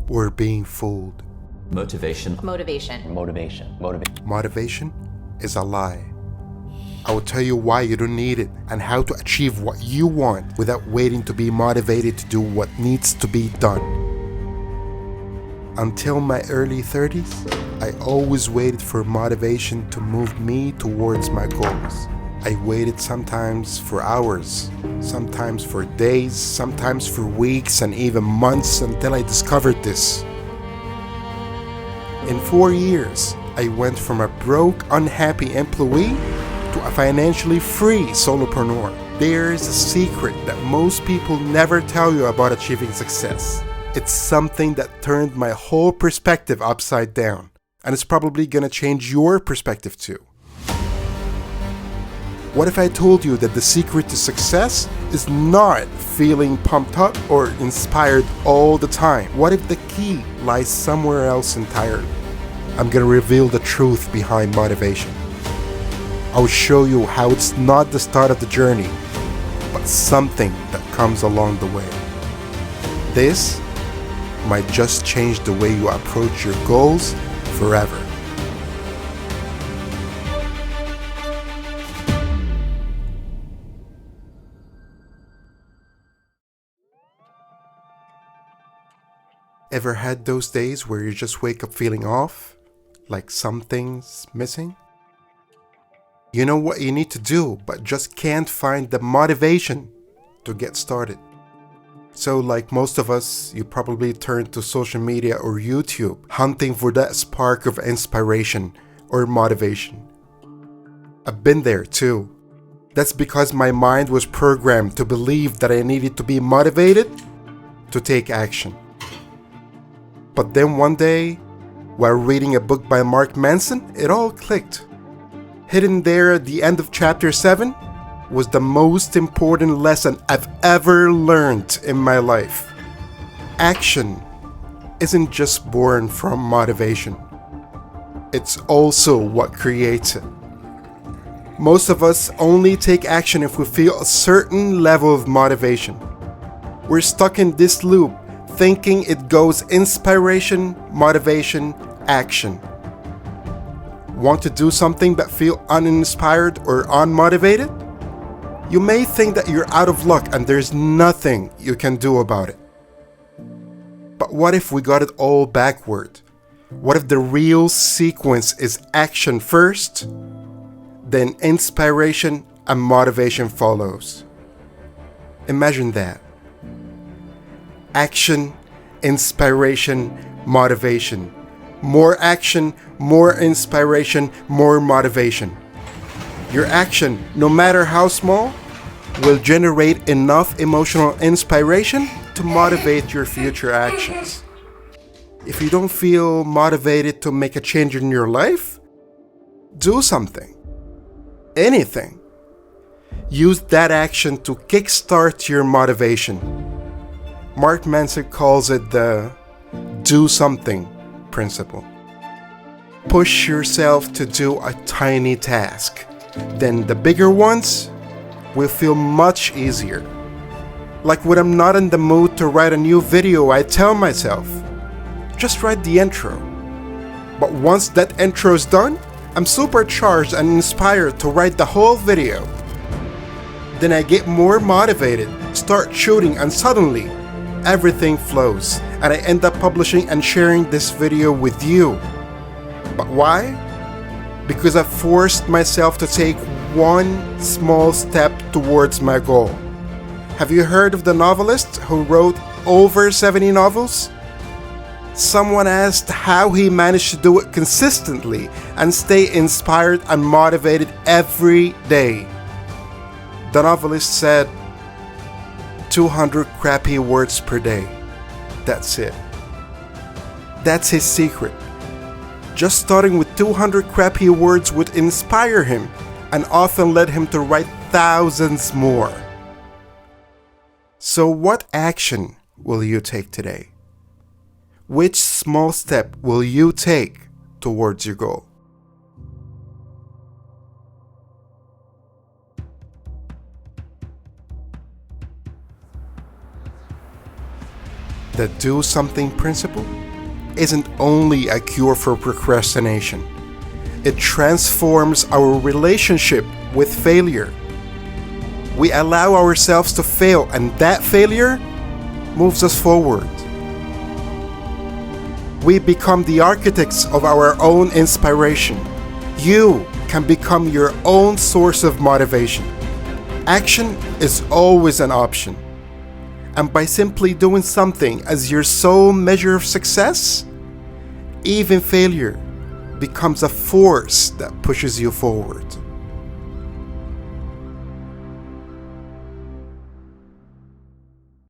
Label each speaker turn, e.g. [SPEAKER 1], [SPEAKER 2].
[SPEAKER 1] We're being fooled.
[SPEAKER 2] Motivation.
[SPEAKER 1] Motivation is a lie. I will tell you why you don't need it and how to achieve what you want without waiting to be motivated to do what needs to be done. Until my early 30s, I always waited for motivation to move me towards my goals. I waited sometimes for hours, sometimes for days, sometimes for weeks and even months until I discovered this. In 4 years, I went from a broke, unhappy employee to a financially free solopreneur. There's a secret that most people never tell you about achieving success. It's something that turned my whole perspective upside down, and it's probably gonna change your perspective too. What if I told you that the secret to success is not feeling pumped up or inspired all the time? What if the key lies somewhere else entirely? I'm gonna reveal the truth behind motivation. I'll show you how it's not the start of the journey, but something that comes along the way. This might just change the way you approach your goals forever. Ever had those days where you just wake up feeling off? Like something's missing? You know what you need to do, but just can't find the motivation to get started. So like most of us, you probably turn to social media or YouTube, hunting for that spark of inspiration or motivation. I've been there too. That's because my mind was programmed to believe that I needed to be motivated to take action. But then one day, while reading a book by Mark Manson, it all clicked. Hidden there at the end of chapter 7 was the most important lesson I've ever learned in my life. Action isn't just born from motivation. It's also what creates it. Most of us only take action if we feel a certain level of motivation. We're stuck in this loop, thinking it goes inspiration, motivation, action. Want to do something but feel uninspired or unmotivated? You may think that you're out of luck and there's nothing you can do about it. But what if we got it all backward? What if the real sequence is action first, then inspiration and motivation follows? Imagine that. Action, inspiration, motivation. More action, more inspiration, more motivation. Your action, no matter how small, will generate enough emotional inspiration to motivate your future actions. If you don't feel motivated to make a change in your life, do something. Anything. Use that action to kickstart your motivation. Mark Manson calls it the do something principle. Push yourself to do a tiny task. Then the bigger ones will feel much easier. Like when I'm not in the mood to write a new video, I tell myself, just write the intro. But once that intro is done, I'm supercharged and inspired to write the whole video. Then I get more motivated, start shooting, and suddenly everything flows, and I end up publishing and sharing this video with you. But why? Because I forced myself to take one small step towards my goal. Have you heard of the novelist who wrote over 70 novels? Someone asked how he managed to do it consistently and stay inspired and motivated every day. The novelist said, 200 crappy words per day. That's it. That's his secret. Just starting with 200 crappy words would inspire him and often led him to write thousands more. So what action will you take today? Which small step will you take towards your goal? The do something principle isn't only a cure for procrastination. It transforms our relationship with failure. We allow ourselves to fail, and that failure moves us forward. We become the architects of our own inspiration. You can become your own source of motivation. Action is always an option. And by simply doing something as your sole measure of success, even failure becomes a force that pushes you forward.